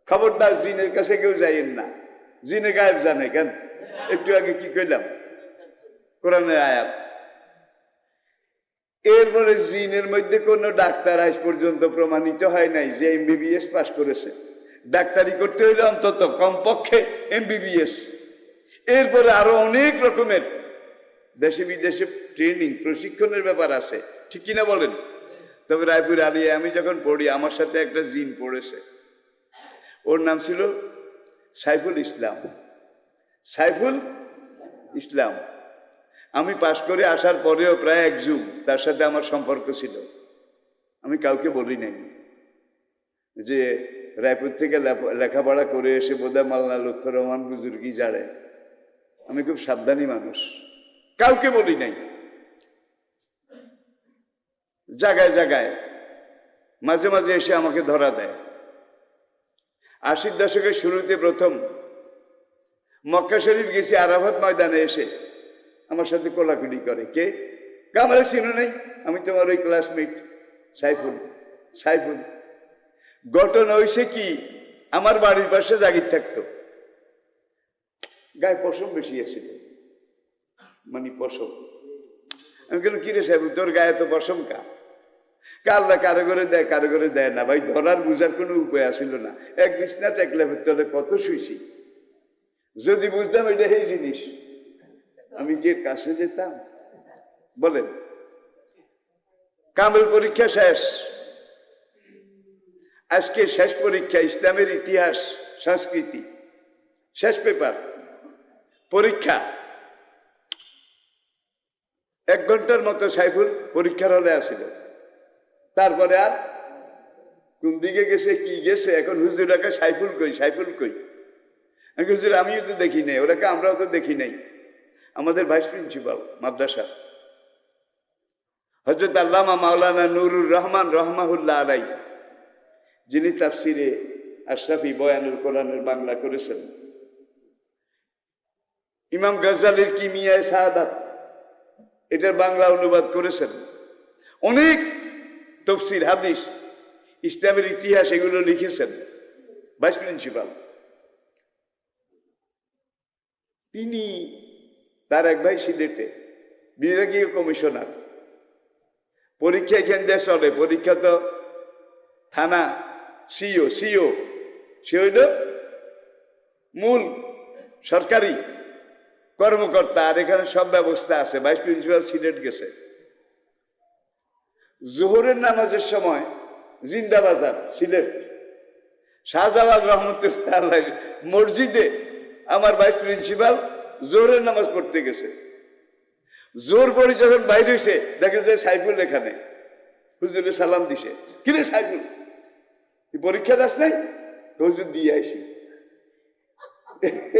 খবরদার জিনের কাছে কেউ যাইয়েন না, জিনে গায়েব জানে কেন? একটু আগে কি কইলাম, কোরআনের আয়াত। এরপরে জিনের মধ্যে কোনো ডাক্তার আজ পর্যন্ত প্রমাণিত হয় নাই যে এমবিবিএস পাস করেছে। ডাক্তারি করতে হইলে অন্তত কমপক্ষে এমবিবিএস। এরপরে আরো অনেক রকমের দেশে বিদেশে ট্রেনিং প্রশিক্ষণের ব্যাপার আছে, ঠিক কিনা বলেন? তবে রায়পুর আলিয়া আমি যখন পড়ি, আমার সাথে একটা জিন পড়েছে, ওর নাম ছিল সাইফুল ইসলাম। সাইফুল ইসলাম। আমি পাশ করে আসার পরেও প্রায় এক যুগ তার সাথে আমার সম্পর্ক ছিল। আমি কাউকে বলি নাই যে রায়পুর থেকে লেখাপড়া করে এসে বোধহয় মাওলানা লুৎফর রহমান বুজুর্গি জাড়ে। আমি খুব সাবধানী মানুষ, কাউকে বলি নাই। জায়গায় জায়গায় মাঝে মাঝে এসে আমাকে ধরা দেয়। 80 দশকের শুরুতে প্রথম মক্কা শরীফ গেছি, আরাফাত ময়দানে এসে আমার সাথে কোলাকুলি করে। কে? আমার চিনো নেই, আমি তোমার ওই ক্লাসমেট সাইফুল। সাইফুল। ঘটনা হইছে কি, আমার বাড়ির পাশে জাগির থাকতো, গায়ে পশম বেশি আছিল, মানে পশম। আমি কেন কিরে সাইফুল তোর গায়ে তো পশম কা? কাল্লা কারো করে দেয়, কারো করে দেয় না ভাই, ধরার বুঝার কোনো উপায় আসিল না। এক বিছনাতে এক লেপের তলে কত শুইছি, যদি বুঝতাম এটা এই জিনিস আমি কি কাছে যেতাম? বলেন। কামেল পরীক্ষা শেষ, আজকে শেষ পরীক্ষা, ইসলামের ইতিহাস সংস্কৃতি শেষ পেপার পরীক্ষা। 1 ঘন্টার মতো সাইফুল পরীক্ষার হলে আসিল। তারপরে আর কোন দিকে গেছে কি গেছে, এখন হুজুর রাখা সাইফুল কই, সাইফুল কই। আমি হুজুর আমিও তো দেখি নাই, ওরাকে আমরাও তো দেখি নাই। আমাদের ভাইস প্রিন্সিপাল মাদ্রাসা হযরত আল্লামা মাওলানা নুরুর রহমান রহমাহুল্লাহ আলাই, যিনি তাফসিরে আশরাফি বয়ানুল কোরআনের বাংলা করেছেন, ইমাম গাজ্জালির কিমিয়ায়ে শাহাদাত এটার বাংলা অনুবাদ করেছেন, অনেক তাফসীর হাদিস ইসলামের ইতিহাস এগুলো লিখেছেন ভাইস প্রিন্সিপাল। তিনি, তার এক ভাই সিলেটে বিভাগীয় কমিশনার। পরীক্ষা এখান দিয়ে চলে, পরীক্ষা তো থানা সিও, সে হইল মূল সরকারি কর্মকর্তা, আর এখানে সব ব্যবস্থা আছে। ভাইস প্রিন্সিপাল সিলেট গেছে। জোহরের নামাজের সময় জিন্দাবাজার সিলেট শাহজালাল রহমতুল্লাহ মসজিদে আমার ভাইস প্রিন্সিপাল জোহরের নামাজ পড়তে গেছে। জোর পরে যখন বাইরে হয়েছে, দেখে যে সাইফুল এখানে, হুজুরে সালাম দিছে। কিরে সাইফুল, পরীক্ষা দাস নাই? হুজুর দিয়ে আইসি,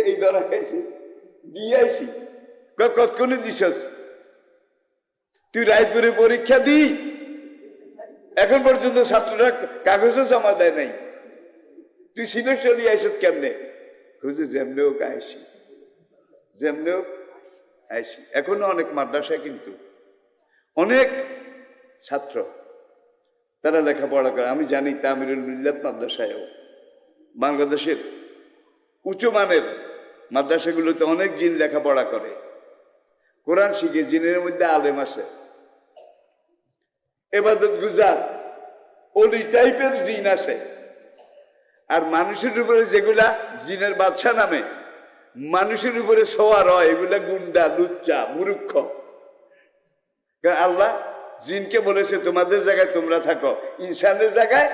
এই ধরা খাইছি, দিয়ে আইসি। কতক্ষণে দিছস? তুই রায়পুরে পরীক্ষা দি, এখন পর্যন্ত ছাত্ররা কাগজও জমা দেয় নাই, তুই সিলেট চলিয়ে আইসত কেমনে? হুজুর যেমনেও আইসি, যেমনেও আইসি। এখনো অনেক মাদ্রাসায় কিন্তু অনেক ছাত্র তারা লেখাপড়া করে। আমি জানি তামিরুল মিল্লাত মাদ্রাসায়ও, বাংলাদেশের উঁচু মানের মাদ্রাসাগুলোতে অনেক জিন লেখাপড়া করে, কোরআন শিখে। জিনের মধ্যে আলেম আছে, এবাদত গুজার ওলি টাইপের জিন আছে। আর মানুষের উপরে যেগুলা জিনের বাদশা নামে, মানুষের উপরে সওয়ার হয়, এগুলা গুন্ডা, লুচ্চা, মূর্খ। আল্লাহ জিনকে বলেছে তোমাদের জায়গায় তোমরা থাকো, ইনসানের জায়গায়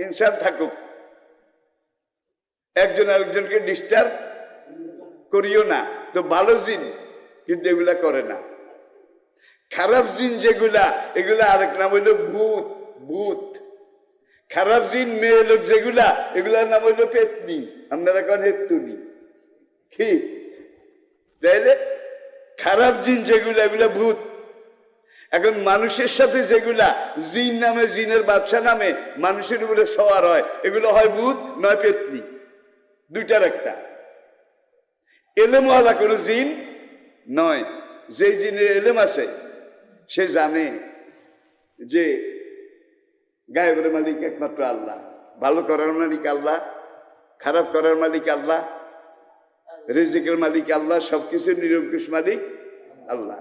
ইনসান থাকুক, একজন আরেকজনকে ডিস্টার্ব করিও না। তো ভালো জিন কিন্তু এগুলা করে না। খারাপ জিন যেগুলা, এগুলা আরেক নাম হইল ভূত। ভূত খারাপ জিন মেয়ে লোক যেগুলা, এগুলার নাম হইল পেতনি। আপনারা কোন হেতুনি কি? তাইলে খারাপ জিন যেগুলা, এগুলা ভূত। এখন মানুষের সাথে যেগুলা জিন নামে, জিনের বাদশা নামে মানুষের উপরে সওয়ার হয়, এগুলো হয় ভূত নয় পেতনি, দুইটার একটা। এলেমওয়ালা কোনো জিন নয়। যে জিনের এলেম আছে সে জানে যে গায়েবের মালিক একমাত্র আল্লাহ, ভালো করার মালিক আল্লাহ, খারাপ করার মালিক আল্লাহ, রিজিকের মালিক আল্লাহ, সবকিছুর নিরঙ্কুশ মালিক আল্লাহ।